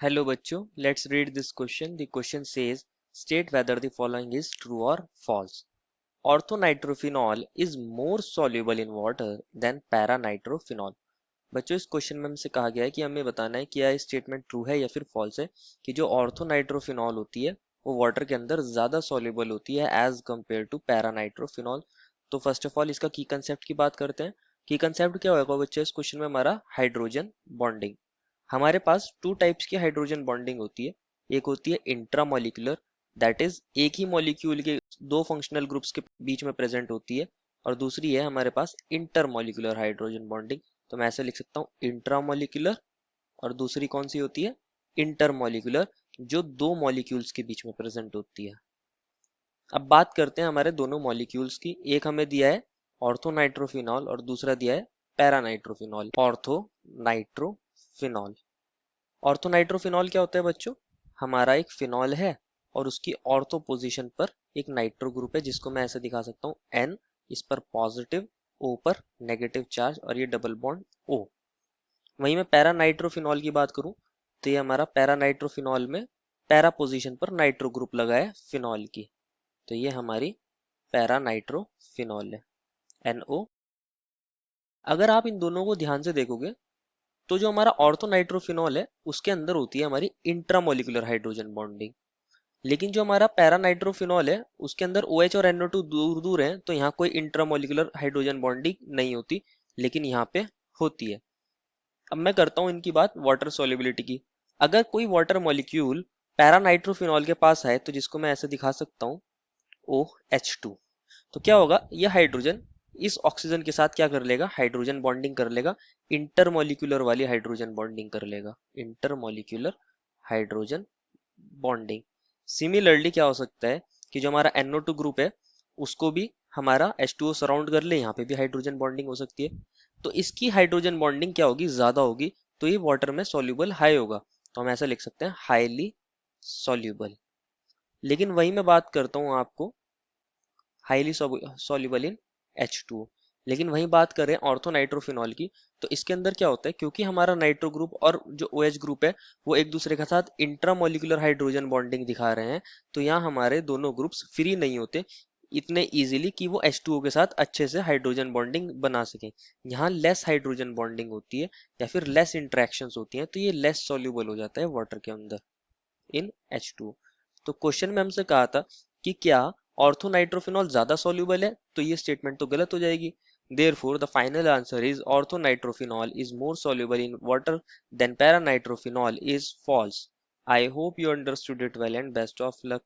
Hello बच्चों, let's read this question. The question says, state whether the following is true or false. Orthonitrophenol is more soluble in water than paranitrophenol. बच्चों इस question में हमसे कहा गया है कि हमें बताना है कि यह स्टेटमेंट ट्रू है या फिर फॉल्स है कि जो ऑर्थोनाइट्रोफिनॉल होती है वो वाटर के अंदर ज्यादा सॉल्युबल होती है एज कंपेयर टू पैरानाइट्रोफिनॉल। तो फर्स्ट ऑफ ऑल इसका की कंसेप्ट की बात करते हैं। की कंसेप्ट क्या होगा बच्चों इस क्वेश्चन में हमारा हाइड्रोजन बॉन्डिंग। हमारे पास टू टाइप्स की हाइड्रोजन बॉन्डिंग होती है। एक होती है इंट्रामोलिकुलर, दैट इज एक ही मॉलिक्यूल के दो फंक्शनल ग्रुप्स के बीच में प्रेजेंट होती है। और दूसरी है हमारे पास इंटरमोलिकुलर हाइड्रोजन बॉन्डिंग। तो मैं ऐसे लिख सकता हूँ इंट्रामोलिकुलर, और दूसरी कौन सी होती है इंटरमोलिकुलर, जो दो मॉलिक्यूल्स के बीच में प्रेजेंट होती है। अब बात करते हैं हमारे दोनों मॉलिक्यूल्स की। एक हमें दिया है ऑर्थोनाइट्रोफिनॉल और दूसरा दिया है पैरानाइट्रोफिनॉल। ऑर्थोनाइट्रोफिनॉल, ऑर्थोनाइट्रोफिनॉल क्या होता है बच्चों? हमारा एक फिनॉल है और उसकी ऑर्थो पोजीशन पर एक नाइट्रो ग्रुप है जिसको मैं ऐसे दिखा सकता हूँ N, इस पर पॉजिटिव, O पर नेगेटिव चार्ज और ये डबल बॉन्ड O। वहीं मैं पैरानाइट्रोफिनॉल की बात करूं तो ये हमारा पैरानाइट्रोफिनॉल में पैरा पोजीशन पर नाइट्रो ग्रुप लगा है फिनॉल की। तो ये हमारी पैरानाइट्रोफिनॉल है NO। अगर आप इन दोनों को ध्यान से देखोगे तो जो हमारा ऑर्थोनाइट्रोफिनॉल है उसके अंदर होती है हमारी इंट्रामोलिकुलर हाइड्रोजन बॉन्डिंग। लेकिन जो हमारा पैरानाइट्रोफिनॉल है उसके अंदर OH और NO2 दूर दूर है, तो यहाँ कोई इंट्रामोलिकुलर हाइड्रोजन बॉन्डिंग नहीं होती, लेकिन यहाँ पे होती है। अब मैं करता हूँ इनकी बात वाटर सोल्युबिलिटी की। अगर कोई वाटर मॉलिक्यूल पैरानाइट्रोफिनॉल के पास है तो जिसको मैं ऐसे दिखा सकता हूँ OH2, तो क्या होगा, यह हाइड्रोजन इस ऑक्सीजन के साथ क्या कर लेगा, हाइड्रोजन बॉन्डिंग कर लेगा, इंटरमोलिकुलर वाली हाइड्रोजन बॉन्डिंग कर लेगा, इंटरमोलिकुलर हाइड्रोजन बॉन्डिंग। सिमिलरली क्या हो सकता है कि जो हमारा NO2 ग्रुप है उसको भी हमारा H2O सराउंड कर ले, यहाँ पे भी हाइड्रोजन बॉन्डिंग हो सकती है। तो इसकी हाइड्रोजन बॉन्डिंग क्या होगी, ज्यादा होगी, तो ये वाटर में सॉल्युबल हाई होगा। तो हम ऐसा लिख सकते हैं हाईली सॉल्युबल। लेकिन वही मैं बात करता हूँ आपको हाईली सॉल्युबल इन H2O। लेकिन वही बात करें ऑर्थोनाइट्रोफिनॉल की, तो इसके अंदर क्या होता है, क्योंकि हमारा नाइट्रो ग्रुप और जो OH ग्रुप है वो एक दूसरे के साथ इंट्रामोलिकुलर हाइड्रोजन बॉन्डिंग दिखा रहे हैं, तो यहाँ हमारे दोनों ग्रुप्स फ्री नहीं होते इतने इजीली कि वो H2O के साथ अच्छे से हाइड्रोजन बॉन्डिंग बना सकें। यहाँ लेस हाइड्रोजन बॉन्डिंग होती है या फिर लेस इंट्रैक्शंस होती हैं, तो ये लेस सॉल्युबल हो जाता है वाटर के अंदर इन H2O। तो क्वेश्चन में हमसे कहा था कि क्या ऑर्थोनाइट्रोफिनॉल ज्यादा सॉल्युबल है, तो ये स्टेटमेंट तो गलत हो जाएगी। Therefore, the final answer is orthonitrophenol is more soluble in water than paranitrophenol is false. I hope you understood it well and best of luck.